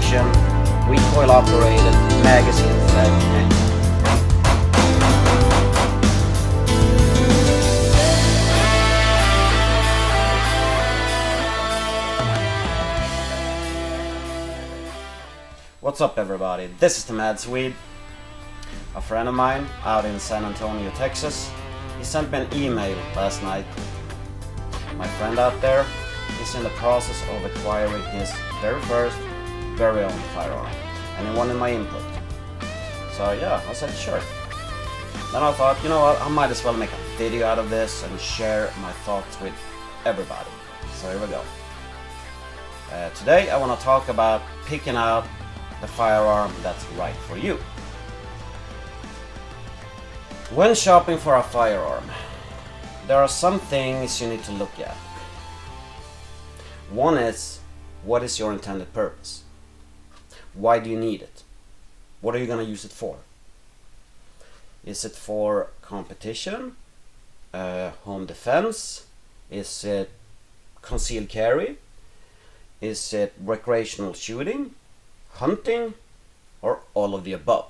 action, recoil operated, magazine fed handgun. What's up everybody, this is the Mad Swede. A friend of mine out in San Antonio, Texas, he sent me an email last night. My friend out there is in the process of acquiring his very own firearm, and he wanted my input. So yeah, I said sure. Then I thought, you know what, I might as well make a video out of this and share my thoughts with everybody. So here we go. Today I want to talk about picking out the firearm that's right for you. When shopping for a firearm, there are some things you need to look at. One is, what is your intended purpose? Why do you need it? What are you going to use it for? Is it for competition? Home defense? Is it concealed carry? Is it recreational shooting? Hunting? Or all of the above?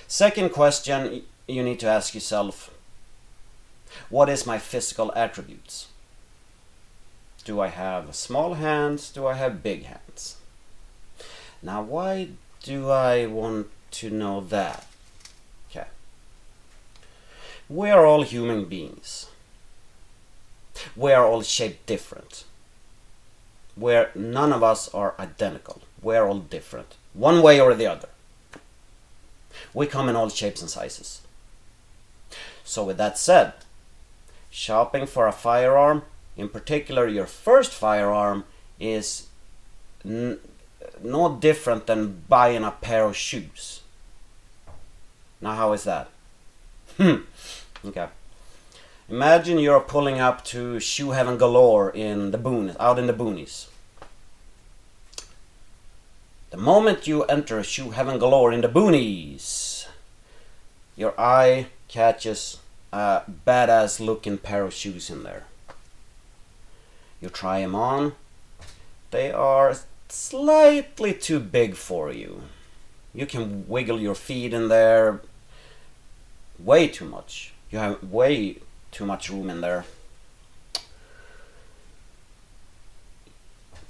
Second question you need to ask yourself, what is my physical attributes? Do I have small hands? Do I have big hands? Now why do I want to know that? Okay. We are all human beings. We are all shaped different. Where none of us are identical. We are all different, one way or the other. We come in all shapes and sizes. So with that said, shopping for a firearm, in particular your first firearm, is no different than buying a pair of shoes. Now how is that? Okay. Imagine you're pulling up to shoe heaven galore in the boonies, out in the boonies. The moment you enter shoe heaven galore in the boonies, your eye catches a badass looking pair of shoes in there. You try them on. They are slightly too big for you. You can wiggle your feet in there way too much. You have way too much room in there.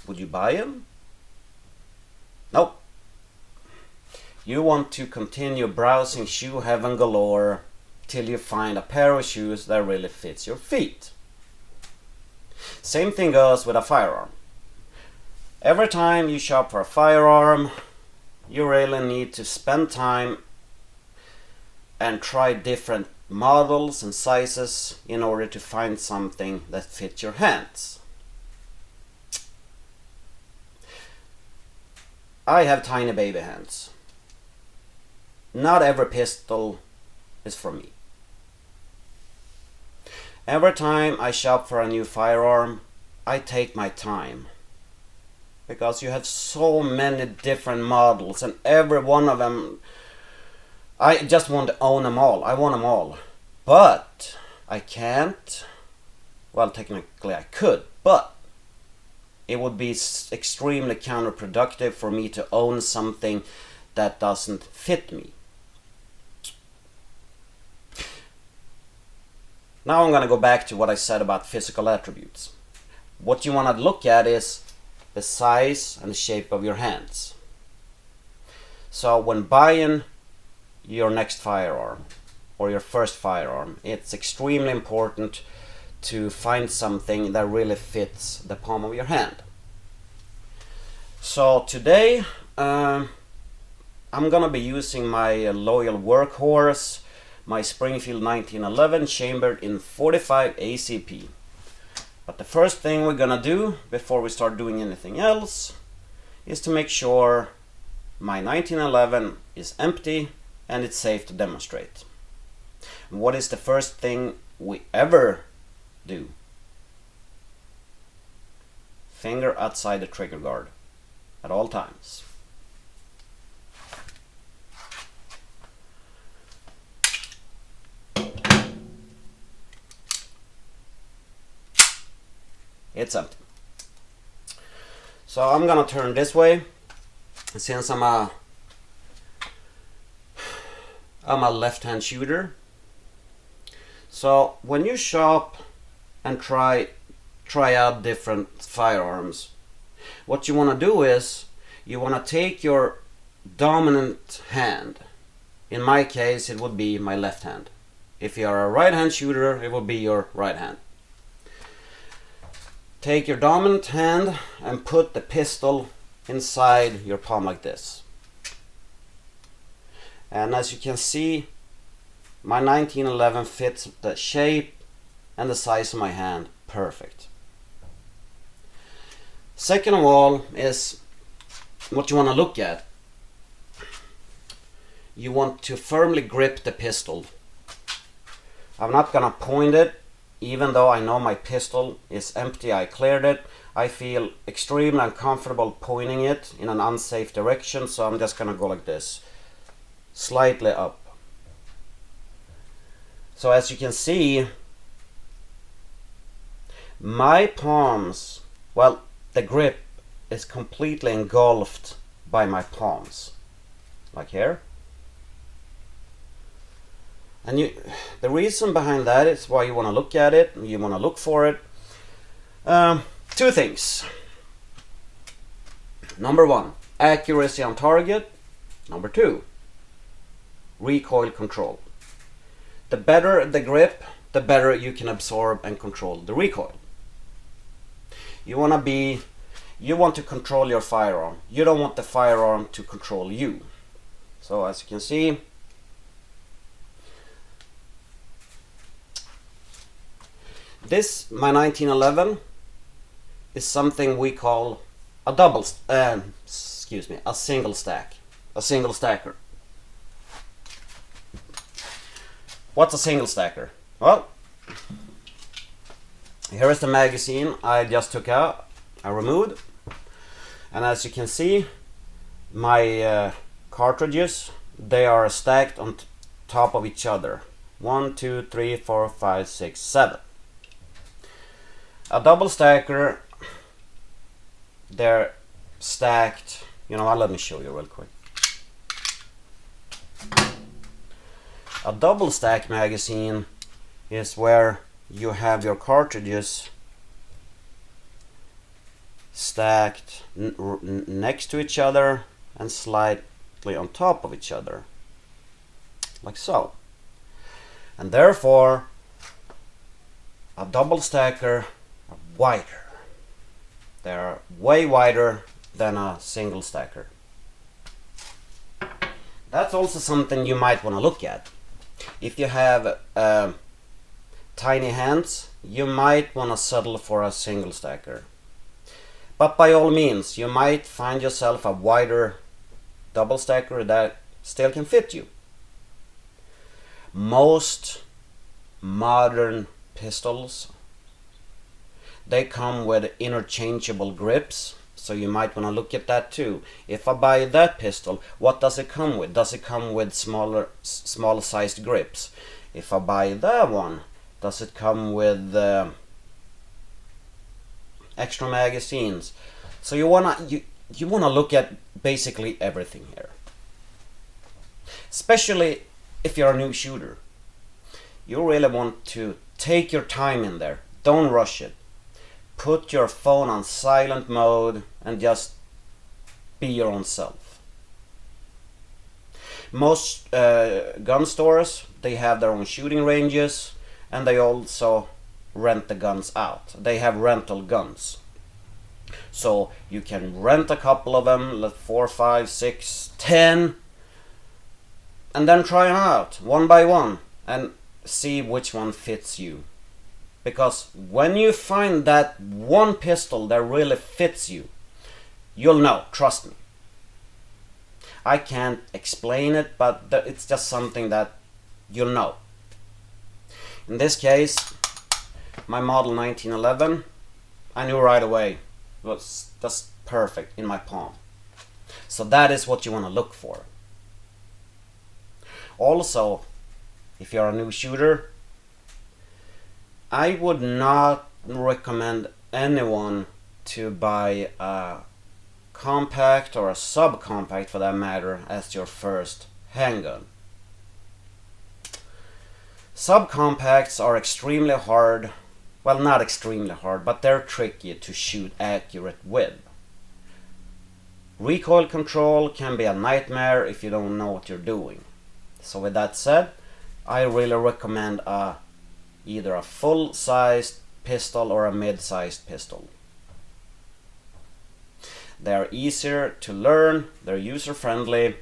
Would you buy them? Nope. You want to continue browsing shoe heaven galore till you find a pair of shoes that really fits your feet. Same thing goes with a firearm. Every time you shop for a firearm, you really need to spend time and try different models and sizes in order to find something that fits your hands. I have tiny baby hands. Not every pistol is for me. Every time I shop for a new firearm, I take my time. Because you have so many different models and every one of them, I just want to own them all. I want them all. But I can't. Well, technically I could, but it would be extremely counterproductive for me to own something that doesn't fit me. Now I'm going to go back to what I said about physical attributes. What you want to look at is the size and the shape of your hands. So when buying your next firearm or your first firearm, it's extremely important to find something that really fits the palm of your hand. So today I'm gonna be using my loyal workhorse, my Springfield 1911 chambered in 45 ACP. But the first thing we're gonna do before we start doing anything else is to make sure my 1911 is empty and it's safe to demonstrate. What is the first thing we ever do? Finger outside the trigger guard at all times. It's empty. So I'm gonna turn this way, since I'm a left-hand shooter. So when you shop and try out different firearms, what you want to do is you want to take your dominant hand. In my case, it would be my left hand. If you are a right-hand shooter, it will be your right hand. Take your dominant hand and put the pistol inside your palm like this. And as you can see, my 1911 fits the shape and the size of my hand perfect. Second of all is what you want to look at. You want to firmly grip the pistol. I'm not gonna point it, even though I know my pistol is empty. I cleared it. I feel extremely uncomfortable pointing it in an unsafe direction, so I'm just gonna go like this, slightly up. So as you can see, my palms, well, the grip is completely engulfed by my palms, like here. And the reason behind that is why you want to look at it, you want to look for it. Two things. Number one, accuracy on target. Number two, recoil control. The better the grip, the better you can absorb and control the recoil. You want to control your firearm. You don't want the firearm to control you. So as you can see, this, my 1911, is something we call a single stack. A single stacker. What's a single stacker? Well, here is the magazine I just took out, I removed. And as you can see, my cartridges, they are stacked on top of each other. 1, 2, 3, 4, 5, 6, 7. A double stacker, they're stacked, you know what, let me show you real quick. A double stack magazine is where you have your cartridges stacked next to each other and slightly on top of each other, like so. And therefore, a double stacker are wider. They're way wider than a single stacker. That's also something you might want to look at. If you have tiny hands, you might want to settle for a single stacker. But by all means, you might find yourself a wider double stacker that still can fit you. Most modern pistols, they come with interchangeable grips, so you might want to look at that too. If I buy that pistol, what does it come with? Does it come with small sized grips? If I buy that one, does it come with extra magazines? So you wanna look at basically everything here. Especially if you're a new shooter. You really want to take your time in there. Don't rush it. Put your phone on silent mode and just be your own self. Most gun stores, they have their own shooting ranges, and they also rent the guns out. They have rental guns. So you can rent a couple of them, 4, 5, 6, 10, and then try them out one by one and see which one fits you. Because when you find that one pistol that really fits you, you'll know, trust me. I can't explain it, but it's just something that you'll know. In this case, my model 1911, I knew right away it was just perfect in my palm. So that is what you want to look for. Also, if you're a new shooter, I would not recommend anyone to buy a compact or a subcompact for that matter as your first handgun. Subcompacts are extremely hard, well, not extremely hard, but they're tricky to shoot accurate with. Recoil control can be a nightmare if you don't know what you're doing. So with that said, I really recommend either a full-sized pistol or a mid-sized pistol. They're easier to learn, they're user-friendly,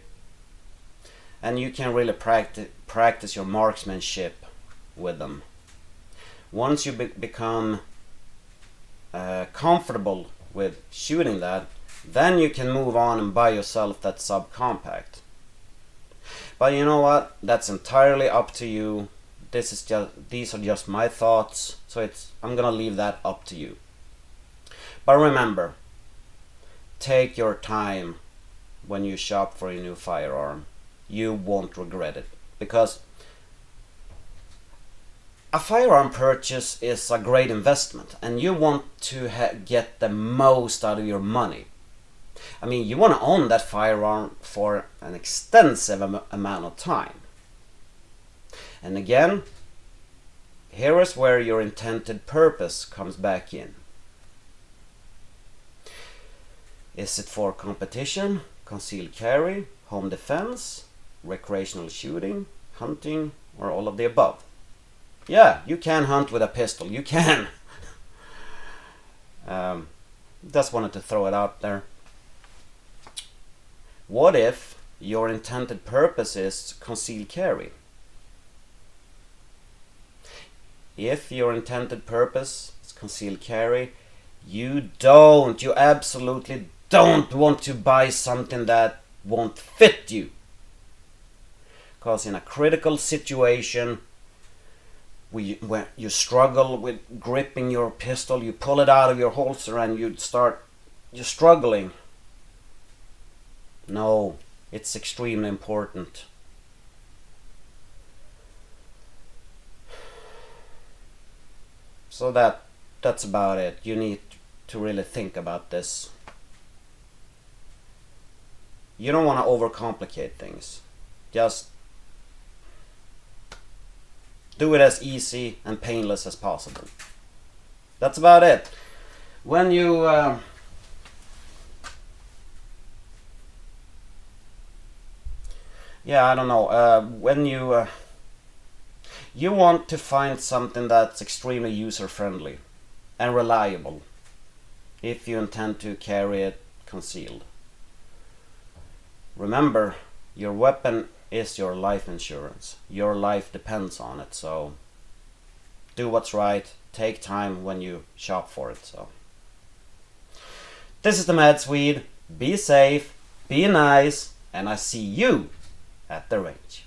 and you can really practice your marksmanship with them. Once you become comfortable with shooting that, then you can move on and buy yourself that subcompact. But you know what? That's entirely up to you. These are just my thoughts, so I'm gonna leave that up to you. But remember, take your time when you shop for a new firearm. You won't regret it, because a firearm purchase is a great investment, and you want to get the most out of your money. I mean, you want to own that firearm for an extensive amount of time. And again, here is where your intended purpose comes back in. Is it for competition, concealed carry, home defense, recreational shooting, hunting, or all of the above? Yeah, you can hunt with a pistol, you can. Just wanted to throw it out there. What if your intended purpose is concealed carry? If your intended purpose is concealed carry, you absolutely don't want to buy something that won't fit you. Because in a critical situation, when you struggle with gripping your pistol, you pull it out of your holster and you're struggling. No, it's extremely important. So that's about it. You need to really think about this. You don't want to overcomplicate things. Just do it as easy and painless as possible. That's about it. When you I don't know, when you want to find something that's extremely user-friendly and reliable if you intend to carry it concealed. Remember, your weapon is your life insurance. Your life depends on it, so do what's right. Take time when you shop for it. So this is the Mad Swede. Be safe, be nice, and I see you at the range.